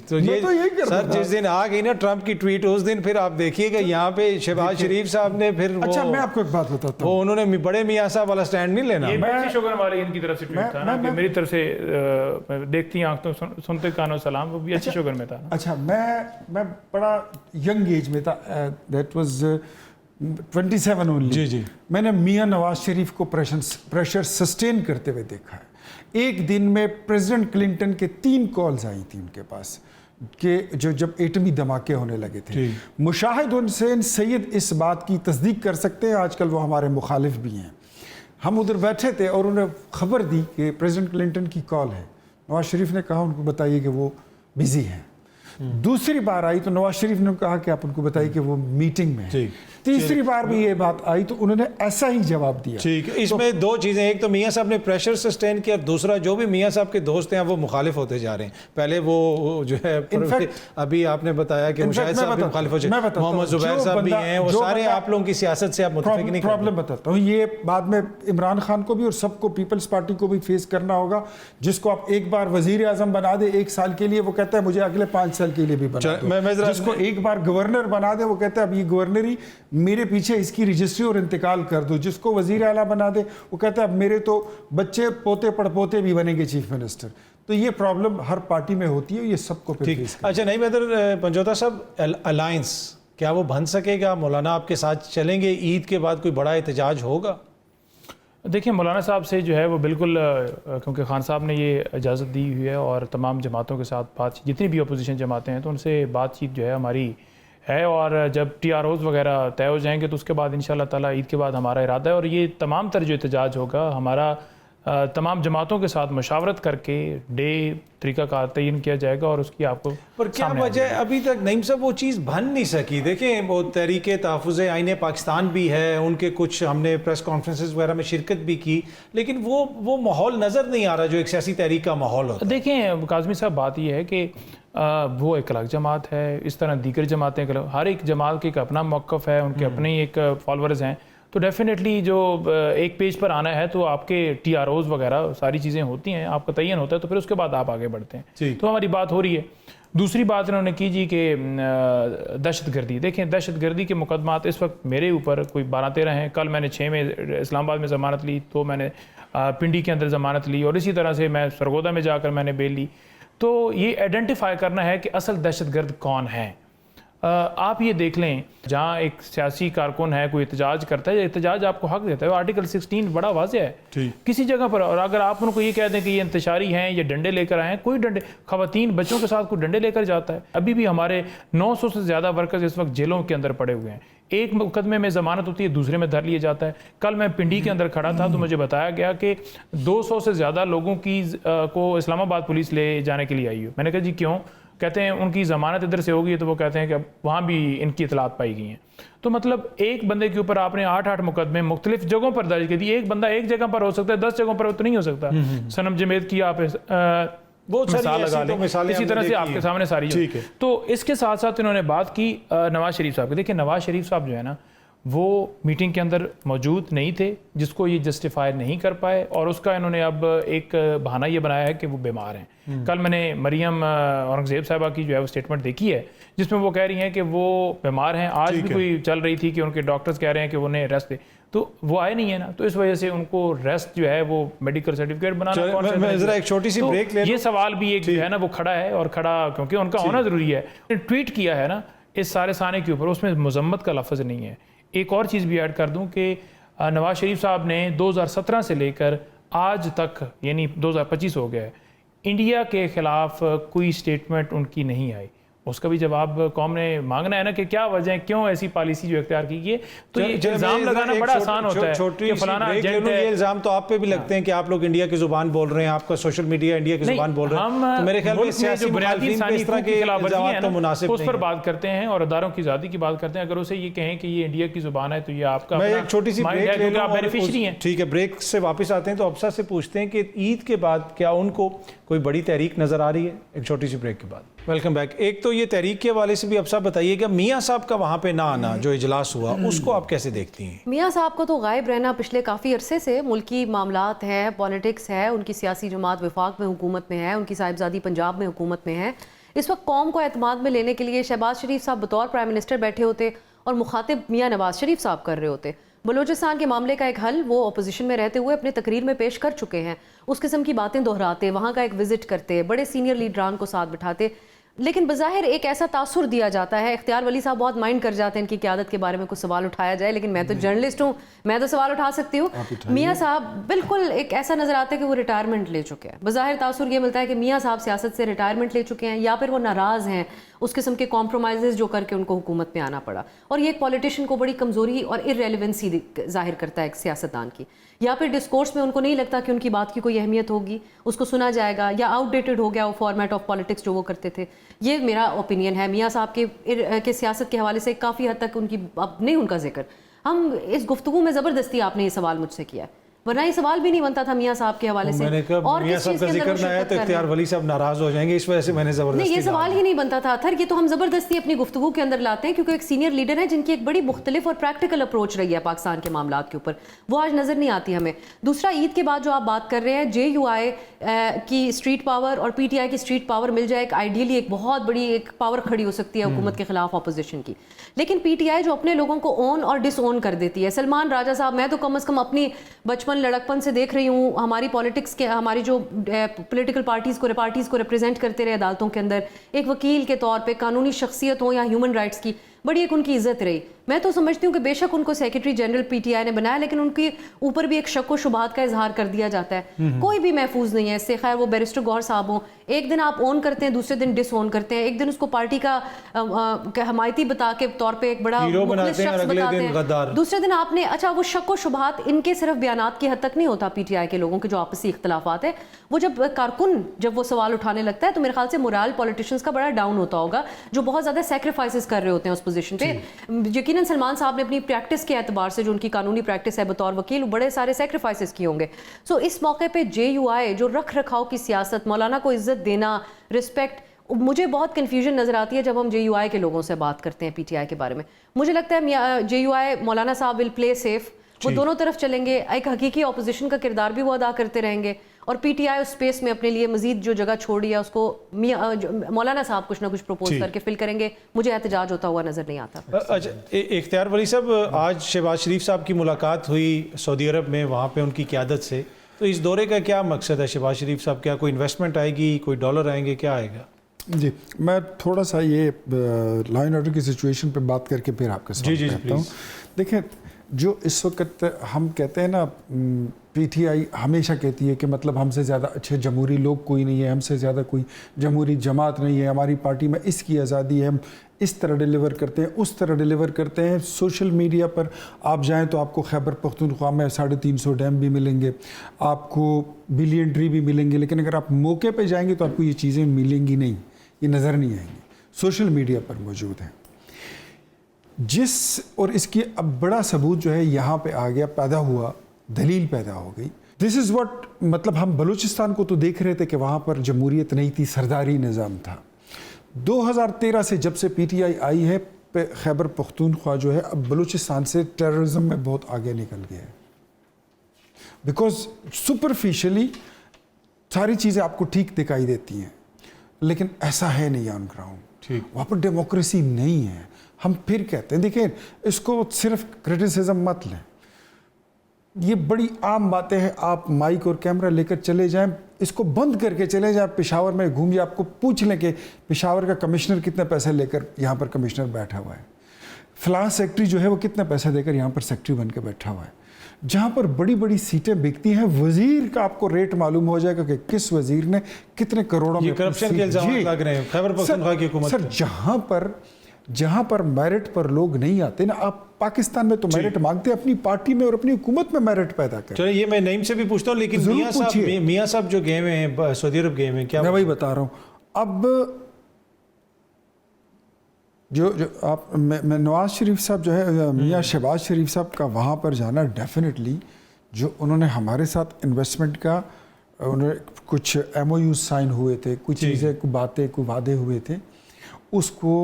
तो ये सर जिस दिन आ गई ना ट्रंप की ट्वीट, उस दिन फिर आप देखिएगा यहाँ पे शहबाज शरीफ साहब ने फिर अच्छा मैं आपको एक बात बताता हूँ, वो उन्होंने बड़े मियाँ साहब वाला स्टैंड नहीं लेना। ये मैं शुगर वाले इनकी तरफ से ट्वीट था ना कि मेरी तरफ से देखती आंखों सुनते कानों सलाम, वो भी अच्छी शुगर में था। अच्छा मैं बड़ा यंग एज में था, दैट वाज 27 ओनली। जी मैंने मियाँ नवाज शरीफ को प्रेशर सस्टेन करते हुए देखा है। एक दिन में प्रेसिडेंट क्लिंटन के 3 कॉल्स आई थी उनके पास कि जब एटमी धमाके होने लगे थे। मुशाहिद हुसैन सैयद इस बात की तस्दीक कर सकते हैं, आजकल वो हमारे मुखालिफ भी हैं। हम उधर बैठे थे और उन्हें खबर दी कि प्रेसिडेंट क्लिंटन की कॉल है। नवाज शरीफ ने कहा उनको बताइए कि वो बिजी हैं। दूसरी बार आई तो नवाज शरीफ ने कहा कि आप उनको बताइए कि वो मीटिंग में है। तीसरी बार भी ये बात आई तो उन्होंने ऐसा ही जवाब दिया। ठीक है, इसमें तो 2 चीज़ें, एक तो मियाँ साहब ने प्रेशर सस्टेन किया, दूसरा जो भी मियाँ साहब के दोस्त हैं वो मुखालिफ होते जा रहे हैं। पहले वो जो है अभी आपने बताया कि मुशाहिद साहब भी मुखालिफ हो जाए, मोहम्मद जुबैर साहब भी हैं, वो सारे आप लोगों की सियासत से आप मुतफिक नहीं। प्रॉब्लम बताता हूँ, ये बाद में इमरान खान को भी और सबको पीपल्स पार्टी को भी फेस करना होगा। जिसको आप एक बार वजीर आजम बना दे 1 साल के लिए, वो कहता है मुझे अगले 5 साल के लिए भी बना दो। जिसको एक बार गवर्नर बना दे, वो कहता है अब ये गवर्नरी मेरे पीछे की रजिस्ट्री और इंतकाल कर दो। जिसको वजीर आला बना दे, वो कहता है अब मेरे तो बच्चे पोते पड़पोते भी बनेंगे चीफ मिनिस्टर। तो ये प्रॉब्लम हर पार्टी में होती है, ये सबको फेस करना। अच्छा, नहीं मैं पंजोता साहब, अलायंस क्या वो बन सकेगा? मौलाना आपके साथ चलेंगे? ईद के बाद कोई बड़ा एहतजाज होगा? देखिए मौलाना साहब से जो है वो बिल्कुल, क्योंकि खान साहब ने ये इजाज़त दी हुई है और तमाम जमातों के साथ बातचीत, जितनी भी अपोजिशन जमातें हैं तो उनसे बातचीत जो है हमारी है। और जब TROs वगैरह तय हो जाएंगे तो उसके बाद इंशाल्लाह ताला ईद के बाद हमारा इरादा है, और ये तमाम तर जो एहतजाज होगा हमारा तमाम जमातों के साथ मशावरत करके डे तरीक़ाकार तयन किया जाएगा और उसकी आपको। पर क्या वजह अभी तक नईम साहब वो चीज़ बन नहीं सकी? देखें वो तहरीके तहफ़्फ़ुज़ आईन पाकिस्तान भी है, उनके कुछ हमने प्रेस कॉन्फ्रेंसेस वगैरह में शिरकत भी की, लेकिन वो माहौल नज़र नहीं आ रहा जो एक सियासी तहरीक का माहौल होता है। देखें काज़मी साहब, बात यह है कि वो एक अलग जमात है, इस तरह दीगर जमातें, हर एक जमात के एक अपना मौक़िफ़ है, उनके अपने ही एक फॉलोअर्स हैं। तो डेफिनेटली जो एक पेज पर आना है तो आपके TROs वगैरह सारी चीज़ें होती हैं, आपका तयन होता है, तो फिर उसके बाद आप आगे बढ़ते हैं। तो हमारी बात हो रही है। दूसरी बात इन्होंने की जी कि दहशतगर्दी। देखें दहशतगर्दी के मुकदमात इस वक्त मेरे ऊपर कोई 12-13 हैं। कल मैंने 6 में इस्लामाबाद में ज़मानत ली, तो मैंने पिंडी के अंदर ज़मानत ली, और इसी तरह से मैं सरगोदा में जाकर मैंने बेल ली। तो ये आइडेंटिफाई करना है कि असल दहशतगर्द कौन है। आप ये देख लें, जहाँ एक सियासी कारकुन है, कोई एहतजाज करता है, एहतजाज आपको हक देता है, आर्टिकल 16 बड़ा वाज़ेह है किसी जगह पर। और अगर आप उनको ये कह दें कि ये इंतशारी हैं, ये डंडे लेकर आए हैं, कोई डंडे, ख़वातीन बच्चों के साथ कोई डंडे लेकर जाता है? अभी भी हमारे 900 से ज़्यादा वर्कर्स इस वक्त जेलों के अंदर पड़े हुए हैं। एक मुकदमे में ज़मानत होती है, दूसरे में धर लिया जाता है। कल मैं पिंडी के अंदर खड़ा था तो मुझे बताया गया कि 200 से ज़्यादा लोगों की को इस्लामाबाद पुलिस ले जाने के लिए आई है। मैंने कहा जी क्यों? कहते हैं उनकी ज़मानत इधर से होगी, तो वो कहते हैं कि अब वहाँ भी इनकी इतलात पाई गई हैं। तो मतलब एक बंदे के ऊपर आपने 8 मुकदमे मुख्तलिफ जगहों पर दर्ज कर दिए। एक बंदा एक जगह पर हो सकता है, 10 जगहों पर तो नहीं हो सकता। सनम जमेद की आप बहुत मिसाल लगा लें, इसी तरह से आपके सामने सारी ठीक है। तो इसके साथ साथ इन्होंने बात की नवाज शरीफ साहब की। देखिए नवाज शरीफ साहब जो है ना, वो मीटिंग के अंदर मौजूद नहीं थे, जिसको ये जस्टिफाई नहीं कर पाए, और उसका इन्होंने अब एक बहाना ये बनाया है कि वो बीमार हैं। कल मैंने मरियम औरंगजेब साहबा की जो है वो स्टेटमेंट देखी है, जिसमें वो कह रही हैं कि वो बीमार हैं। आज भी कोई चल रही थी कि उनके डॉक्टर्स कह रहे हैं कि उन्हें रेस्ट दे, तो वो आए नहीं है ना, तो इस वजह से उनको रेस्ट जो है वो मेडिकल सर्टिफिकेट बनाना। मैं जरा एक छोटी सी ब्रेक ले ये सवाल भी एक जो है ना वो खड़ा है, और खड़ा क्योंकि उनका होना जरूरी है। ट्वीट किया है ना इस सारे साने के ऊपर, उसमें मजम्मत का लफ्ज़ नहीं है। एक और चीज़ भी ऐड कर दूं कि नवाज शरीफ साहब ने 2017 से लेकर आज तक, यानी 2025 हो गया है, इंडिया के खिलाफ कोई स्टेटमेंट उनकी नहीं आई। उसका भी जवाब कौम ने मांगना है ना कि क्या वजह है, क्यों ऐसी पॉलिसी जो इख्तियार की है। तो ये इल्ज़ाम लगाना बड़ा आसान होता है कि फलाना एजेंट है। ये इल्ज़ाम तो आप पे भी लगते हैं कि आप लोग इंडिया की जुबान बोल रहे हैं, आपका सोशल मीडिया इंडिया की जुबान बोल रहे हैं। तो मेरे ख्याल में सियासी मुखालिफिन पे इस तरह के इल्ज़ाम तो मुनासिब नहीं, उस पर बात करते हैं और अदारों की आज़ादी की बात करते हैं। अगर उसे ये कहें कि ये इंडिया की जुबान है तो ये आपका मैं एक छोटी सी ब्रेक ले लूं, बेनिफिशियरी हैं। ठीक है, ब्रेक से वापस आते हैं तो अफसा से पूछते हैं कि ईद के बाद क्या उनको कोई बड़ी तहरीक नजर आ रही है। एक छोटी सी ब्रेक के बाद वेलकम बैक। एक तो ये तहरीक के हवाले से भी अफसा बताइएगा, मियाँ साहब का वहाँ पे ना आना जो इजलास हुआ, उसको आप कैसे देखती हैं? मियाँ साहब को तो गायब रहना पिछले काफ़ी अरसे से, मुल्की मामलात है, पॉलिटिक्स है, उनकी सियासी जमात वफाक में हुकूमत में है, उनकी साहिबजादी पंजाब में हुकूमत में है। इस वक्त कौम को एतमाद में लेने के लिए शहबाज शरीफ साहब बतौर प्राइम मिनिस्टर बैठे होते और मुखातिब मियाँ नवाज शरीफ साहब कर रहे होते। बलूचिस्तान के मामले का एक हल वो अपोजिशन में रहते हुए अपने तकरीर में पेश कर चुके हैं। उस किस्म की बातें दोहराते, वहाँ का एक विजिट करते, बड़े सीनियर लीडरान को साथ बिठाते, लेकिन बज़ाहिर एक ऐसा तासुर दिया जाता है। इख्तियार वली साहब बहुत माइंड कर जाते हैं इनकी क़यादत के बारे में कुछ सवाल उठाया जाए, लेकिन मैं तो जर्नलिस्ट हूँ, मैं तो सवाल उठा सकती हूँ। मियाँ साहब बिल्कुल एक ऐसा नज़र आता है कि वो रिटायरमेंट ले चुके हैं। बज़ाहिर तासुर ये मिलता है कि मियाँ साहब सियासत से रिटायरमेंट ले चुके हैं, या फिर वो नाराज़ हैं उस किस्म के कॉम्प्रोमाइज़ जो करके उनको हुकूमत में आना पड़ा। और ये एक पॉलिटिशियन को बड़ी कमज़ोरी और इररेलेवेंसी जाहिर करता है एक सियासतदान की। या फिर डिस्कोर्स में उनको नहीं लगता कि उनकी बात की कोई अहमियत होगी, उसको सुना जाएगा, या आउटडेटेड हो गया वो फॉर्मेट ऑफ पॉलिटिक्स जो वो करते थे। ये मेरा ओपिनियन है। मियाँ साहब के सियासत के हवाले से काफ़ी हद तक उनकी अब नहीं उनका जिक्र। हम इस गुफ्तगू में ज़बरदस्ती आपने ये सवाल मुझसे किया, वरना ये सवाल भी नहीं बनता था मियाँ साहब के हवाले से। मैंने कहा और मियाँ साहब का जिक्र ना आया तो इख्तियार वली साहब नाराज हो जाएंगे, इस वजह से मैंने जबरदस्ती नहीं, ये सवाल ही नहीं बनता था। अथर ये तो हम जबरदस्ती अपनी गुफ्तगू के अंदर लाते हैं, क्योंकि एक सीनियर लीडर है जिनकी एक बड़ी मुख्तलिफ और प्रैक्टिकल अप्रोच रही है पाकिस्तान के मामलात के ऊपर, वो आज नजर नहीं आती हमें। दूसरा, ईद के बाद जो आप बात कर रहे हैं, JUI की स्ट्रीट पावर और PTI की स्ट्रीट पावर मिल जाए, एक आइडियली एक बहुत बड़ी एक पावर खड़ी हो सकती है हुकूमत के खिलाफ अपोजिशन की। लेकिन PTI जो अपने लोगों को ओन और डिसओन कर देती है। सलमान राजा साहब, मैं तो कम अज़ कम अपनी बचपन लड़कपन से देख रही हूँ, हमारी पॉलिटिक्स के, हमारी जो पॉलिटिकल पार्टीज़ को रिप्रेजेंट करते रहे अदालतों के अंदर, एक वकील के तौर पे, कानूनी शख्सियत हो या ह्यूमन राइट्स की, बड़ी एक उनकी इज्जत रही। मैं तो समझती हूँ कि बेशक उनको सेक्रेटरी जनरल PTI ने बनाया, लेकिन उनके ऊपर भी एक शक व शुबहात का इजहार कर दिया जाता है। कोई भी महफूज नहीं है इससे, खैर वो बैरिस्टर गौर साहब हों, एक दिन आप ओन करते हैं, दूसरे दिन डिसओन करते हैं, एक दिन उसको पार्टी का हमायती बता के तौर पे एक बड़ा मुखलिस शख्स बताते हैं, दूसरे दिन आपने, अच्छा वो शक व शुबहात इनके सिर्फ बयानात की हद तक नहीं होता। PTI के लोगों के जो आपसी इख्तलाफात है, वो जब कारकुन जब वो सवाल उठाने लगता है तो मेरे ख्याल से मोरल पॉलिटिशियंस का बड़ा डाउन होता होगा, जो बहुत ज़्यादा सेक्रीफाइसेस कर रहे होते हैं उस पोजीशन पे। यकीनन सलमान साहब ने अपनी प्रैक्टिस के एतबार से, जो उनकी कानूनी प्रैक्टिस है बतौर वकील, बड़े सारे सेक्रीफाइसेस किए होंगे। सो इस मौके पे JUI जो रख रखाव की सियासत, मौलाना को इज्जत देना, रिस्पेक्ट, मुझे बहुत कन्फ्यूजन नजर आती है जब हम JUI के लोगों से बात करते हैं PTI के बारे में। मुझे लगता है JUI मौलाना साहब विल प्ले सेफ, वो दोनों तरफ चलेंगे, एक हकीकी अपोजिशन का किरदार भी वो अदा करते रहेंगे, और PTI उस स्पेस में अपने लिए मजीद जो जगह छोड़ी है उसको मौलाना साहब कुछ ना कुछ प्रपोज करके फिल करेंगे। मुझे एहतजाज होता हुआ नजर नहीं आता। अच्छा, इख्तियार वली साहब, आज शहबाज शरीफ साहब की मुलाकात हुई सऊदी अरब में, वहाँ पे उनकी क़यादत से, तो इस दौरे का क्या मकसद है शहबाज शरीफ साहब? क्या कोई इन्वेस्टमेंट आएगी, कोई डॉलर आएंगे, क्या आएगा? जी, मैं थोड़ा सा ये लॉ एंड ऑर्डर की सिचुएशन पे बात करके फिर आपके साथ कहता हूँ। देखें, जो इस वक्त हम कहते हैं ना, PTI हमेशा कहती है कि मतलब हमसे ज़्यादा अच्छे जमहूरी लोग कोई नहीं है, हमसे ज़्यादा कोई जमहूरी जमात नहीं है, हमारी पार्टी में इसकी आज़ादी है, हम इस तरह डिलीवर करते हैं, उस तरह डिलीवर करते हैं। सोशल मीडिया पर आप जाएं तो आपको खैबर पख्तूनख्वा में 350 डैम भी मिलेंगे, आपको बिलियन ट्री भी मिलेंगे, लेकिन अगर आप मौके पे जाएंगे तो आपको ये चीज़ें मिलेंगी नहीं। ये नज़र नहीं आएंगे, सोशल मीडिया पर मौजूद हैं। और इसकी अब बड़ा सबूत जो है यहाँ पे आ गया, पैदा हुआ, दलील पैदा हो गई। दिस इज़ व्हाट, मतलब हम बलूचिस्तान को तो देख रहे थे कि वहाँ पर जमहूरियत नहीं थी, सरदारी निज़ाम था। 2013 से जब से पीटीआई आई है, खैबर पख्तूनख्वा जो है अब बलूचिस्तान से टेररिज्म में बहुत आगे निकल गया है। बिकॉज सुपरफिशियली सारी चीज़ें आपको ठीक दिखाई देती हैं, लेकिन ऐसा है नहीं ऑन ग्राउंड। ठीक, वहाँ पर डेमोक्रेसी नहीं है। हम फिर कहते हैं, देखिए इसको सिर्फ क्रिटिसिज्म मत लें, ये बड़ी आम बातें हैं। आप माइक और कैमरा लेकर चले जाएं, इसको बंद करके चले जाएं, पेशावर में घूमिए, आपको पूछ लें कि पेशावर का कमिश्नर कितने पैसे लेकर यहाँ पर कमिश्नर बैठा हुआ है, फलां सेक्रेटरी जो है वो कितने पैसे देकर यहाँ पर सेक्रेटरी बन के बैठा हुआ है। जहाँ पर बड़ी बड़ी सीटें बिकती हैं, वजीर का आपको रेट मालूम हो जाएगा कि किस वजीर ने कितने करोड़ों में करप्शन के इल्जाम लग रहे हैं खैबर पख्तूनख्वा की हुकूमत। सर, जहाँ पर मेरिट पर लोग नहीं आते ना, आप पाकिस्तान में तो मेरिट मांगते हैं, अपनी पार्टी में और अपनी हुकूमत में मेरिट पैदा करें। चलो ये मैं नईम से भी पूछता हूँ, लेकिन मियाँ साहब जो गए हुए हैं सऊदी अरब गए हुए हैं, क्या मैं वही बता रहा हूँ। अब जो आप मैं नवाज शरीफ साहब जो है, मियाँ शहबाज शरीफ साहब का वहाँ पर जाना, डेफिनेटली जो उन्होंने हमारे साथ इन्वेस्टमेंट का, उन्होंने कुछ MOU साइन हुए थे, कुछ चीज़ें, कुछ बातें, कुछ वादे हुए थे, उसको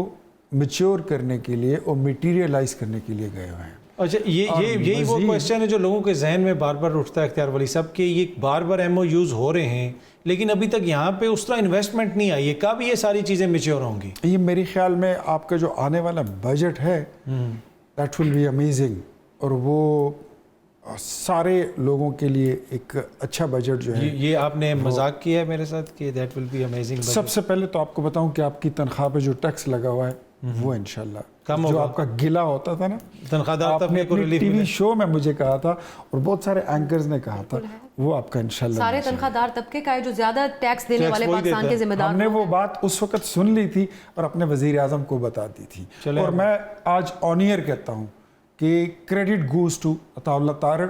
मैच्योर करने के लिए और मटीरियलाइज करने के लिए गए हुए हैं। अच्छा, यही वो क्वेश्चन है जो लोगों के जहन में बार बार उठता है इख्तियार वली साहब, कि ये बार बार MOUs हो रहे हैं, लेकिन अभी तक यहाँ पे उस तरह इन्वेस्टमेंट नहीं आई है। कब ये सारी चीज़ें मैच्योर होंगी? ये मेरे ख्याल में आपका जो आने वाला बजट है, दैट विल बी अमेजिंग, और वो सारे लोगों के लिए एक अच्छा बजट जो है। ये आपने मजाक किया है मेरे साथ कि दैट विल बी अमेजिंग। सबसे पहले तो आपको बताऊं कि आपकी तनख्वाह पे जो टैक्स लगा हुआ है वो इंशाल्लाह कम जो होगा। आपका गिला होता था ना, तनख्वाहदार आपने तबके को अपनी रिलीफ टीवी मिले। शो में मुझे कहा था और बहुत सारे एंकर्स ने कहा था, वो आपका इंशाल्लाह सारे तनख्वाहदार तबके का है जो ज्यादा टैक्स देने वाले वही पाकिस्तान देता के है। जिम्मेदार हमने लोग वो हैं। बात उस वक्त सुन ली थी और अपने वजीर आजम को बता दी थी। चले और मैं आज ऑन ईयर कहता हूँ कि credit goes to Ataullah Tarar,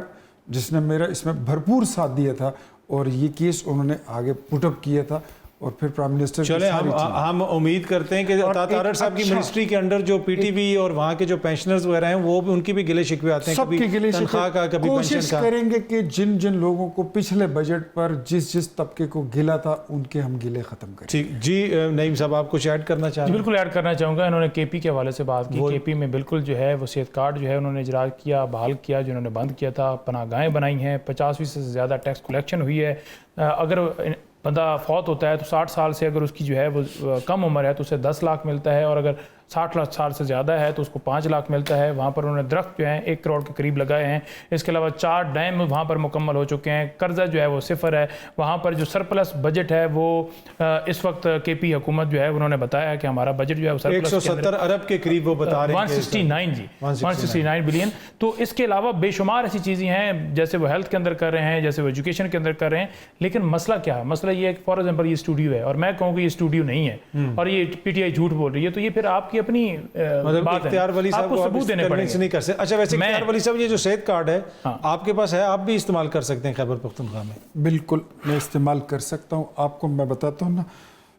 जिसने मेरा इसमें भरपूर साथ दिया था और ये केस उन्होंने आगे पुटअप किया था, और फिर प्राइम मिनिस्टर चले हम उम्मीद करते हैं कि तारड़ साहब की मिनिस्ट्री के अंडर जो PTV और वहाँ के जो पेंशनर्स वगैरह हैं, वो भी उनकी भी गिले शिकवे आते हैं, सबके कभी गिले तनख्वाह का, कभी पेंशन कोशिश का। करेंगे कि जिन जिन लोगों को पिछले बजट पर जिस तबके को गिला था, उनके हम गिले खत्म करें। ठीक जी, नईम साहब आप कुछ ऐड करना चाह जी रहे हैं? बिल्कुल ऐड करना चाहूँगा। इन्होंने KP के हवाले से बात की। KP में बिल्कुल जो है वो सेहत कार्ड जो है उन्होंने इजरा किया, बहाल किया, जो उन्होंने बंद किया था। पनाहगाहें बनाई हैं, 50% से ज़्यादा टैक्स कलेक्शन हुई है। अगर बंदा फौत होता है तो 60 साल से अगर उसकी जो है वो कम उम्र है तो उसे 10 लाख मिलता है, और अगर 60 साल से ज़्यादा है तो उसको 5 लाख मिलता है। वहाँ पर उन्होंने दरख्त जो हैं 1 करोड़ के करीब लगाए हैं। इसके अलावा 4 डैम वहाँ पर मुकम्मल हो चुके हैं। कर्जा जो है वो सिफर है। वहाँ पर जो सरप्लस बजट है वो इस वक्त KP हुकूमत जो है उन्होंने बताया कि हमारा बजट जो है वो सरप्लस 170 अरब के करीब वो बता रहे हैं। 169 जी 169 बिलियन। तो इसके अलावा बेशुमार ऐसी चीज़ें हैं, जैसे वो हेल्थ के अंदर कर रहे हैं, जैसे वो एजुकेशन के अंदर कर रहे हैं। लेकिन मसला क्या है? मसला ये है कि फॉर एग्जाम्पल ये स्टूडियो है और मैं कहूँ कि ये स्टूडियो नहीं है और ये PTI झूठ बोल रही है, तो ये फिर आपकी अपनी मतलब बात है। इख्तियार वली साहब आपको को सबूत देने कन्विंस नहीं कर सकते। अच्छा, वैसे मैं- इख्तियार वली साहब ये जो सेहत कार्ड है हाँ। आपके पास है, आप भी इस्तेमाल कर सकते हैं खैबर पख्तूनख्वा में। बिल्कुल मैं इस्तेमाल कर सकता हूँ। आपको मैं बताता हूँ ना,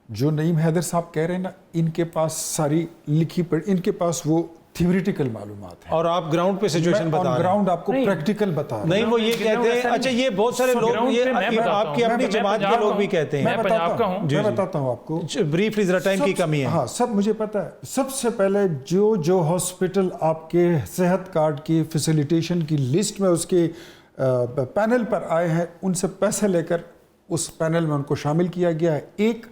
जो नईम हैदर साहब कह रहे हैं ना, इनके पास सारी लिखी पढ़ी, इनके पास वो थियोरिटिकल मालूमात है और आप ग्राउंड पे सिचुएशन बता रहे हैं। ग्राउंड आपको नहीं। प्रैक्टिकल बता रहा हूं। नहीं, वो ये कहते हैं, अच्छा ये बहुत सारे लोग, ये आपकी अपनी जमात के लोग भी कहते हैं। मैं पंजाब का हूं। मैं बताता हूँ आपको। ब्रीफली जरा टाइम की कमी है। हाँ, सब मुझे पता है। सबसे पहले जो हॉस्पिटल आपके सेहत कार्ड की फैसिलिटेशन की लिस्ट में उसके पैनल पर आए हैं, उनसे पैसे लेकर उस पैनल में उनको शामिल किया गया है। एक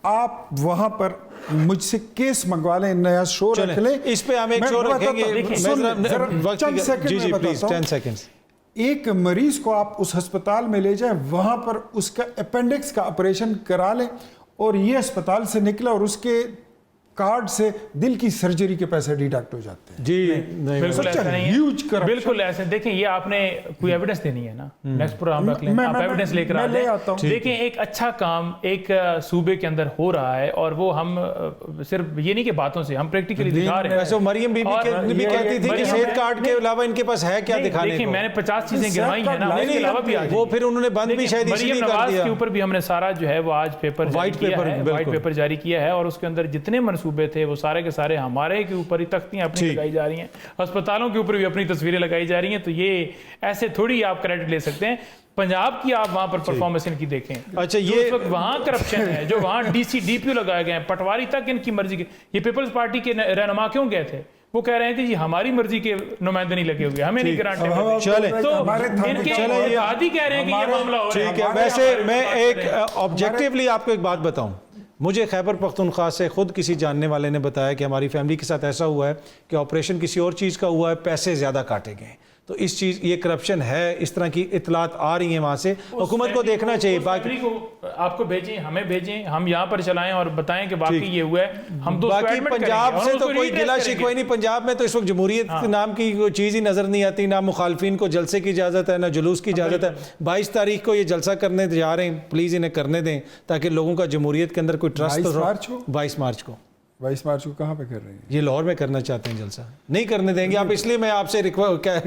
आप वहां पर मुझसे केस मंगवा लें, नया शो रख लें। इस पे हम एक शो रखेंगे। चंद सेकंड जी में प्लीज, बताता 10 हूं। सेकंड्स। एक मरीज को आप उस अस्पताल में ले जाएं, वहां पर उसका अपेंडिक्स का ऑपरेशन करा लें और ये अस्पताल से निकला और उसके कार्ड से दिल की सर्जरी के पैसे डिडक्ट हो जाते हैं। जी नहीं बिल्कुल Such a ऐसा नहीं huge है, corruption. बिल्कुल ऐसे। देखें, ये आपने कोई एविडेंस देनी है ना, नेक्स्ट प्रोग्राम रख लें, मैं- आप मैं- एविडेंस मैं- लेकर मैं आ ले आता जाएं। हूं। देखें, एक अच्छा काम एक सूबे के अंदर हो रहा है, और वो हम सिर्फ ये नहीं कि बातों से, हम प्रैक्टिकली दिखा रहे हैं। वैसे मरियम बीबी और भी ये- कहती थी कि मरियम- सेहत कार्ड के अलावा इनके पास है क्या नहीं, दिखाने देखिए, को। मैंने 50 चीजें सेहत गिनवाई हैं ना, कार्ड उसके अलावा भी आ वो फिर उन्होंने बंद भी देखिए, शायद इसलिए मरियम कर नवाज दिया। के ऊपर भी हमने सारा जो है वो आज पेपर White paper, वाइट बिल्कुल। पेपर जारी किया है, और उसके अंदर जितने मंसूबे थे वो सारे के सारे हमारे के ऊपर ही तख्तियां अपनी ठीक। लगाई जा रही हैं, अस्पतालों के ऊपर भी अपनी तस्वीरें लगाई जा रही हैं। तो ये ऐसे थोड़ी आप क्रेडिट ले सकते हैं। पंजाब की आप वहां पर परफॉर्मेंस इनकी देखें, अच्छा, जो ये उस वक्त वहां करप्शन है, जो वहां डीसी डीपीओ लगाए गए हैं, पटवारी तक इनकी मर्जी के। ये पीपल्स पार्टी के रहनुमा क्यों गए थे? वो कह रहे हैं कि जी हमारी मर्जी के नुमाइंदे नहीं लगे हुए, हमें नहीं ग्रांटें अब मिलती। चले। तो हमारे थाने इनके का- चले, ये- आदि कह रहे हैं कि ये हमारे- मामला हो रहा है। ठीक है। हमारे- वैसे हमारे मैं बात एक करें। ऑब्जेक्टिवली आपको एक बात बताऊं, मुझे खैबर पख्तूनख्वा से खुद किसी जानने वाले ने बताया कि हमारी फैमिली के साथ ऐसा हुआ है कि ऑपरेशन किसी और चीज़ का हुआ है, पैसे ज़्यादा काटे गए। तो इस चीज़, ये करप्शन है, इस तरह की इतलात आ रही हैं वहाँ से, हुकूमत को देखना चाहिए। बाकी को आपको भेजें, हमें भेजें, हम यहाँ पर चलाएं और बताएं कि वाकई ये हुआ है। हम तो बाकी पंजाब से तो कोई गिला शिकवा नहीं। पंजाब में तो इस वक्त जमहूरियत नाम की कोई चीज़ ही नज़र नहीं आती, ना मुखालफिन को जलसे की इजाज़त है, ना जुलूस की इजाज़त है। 22 तारीख को ये जलसा करने जा रहे हैं, प्लीज़ इन्हें करने दें ताकि लोगों का जमहूरियत के अंदर कोई ट्रस्ट 22 मार्च को? 22 मार्च को 22 मार्च को कहाँ पे कर रहे हैं? ये लाहौर में करना चाहते हैं जलसा, नहीं करने देंगे आप। इसलिए मैं आपसे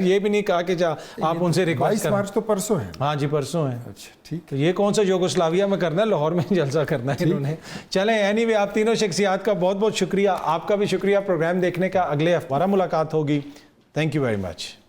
ये भी नहीं कहा कि आप उनसे 22 रिक्वेस्ट करें। मार्च तो परसों है। हाँ जी, परसों है। अच्छा, ठीक। तो ये कौन सा यूगोस्लाविया में करना है, लाहौर में जलसा करना है इन्होंने। चलें, एनीवे, आप तीनों शख्सियात का बहुत बहुत शुक्रिया। आपका भी शुक्रिया प्रोग्राम देखने का। अगले हफ्ते मुलाकात होगी। Thank you very much.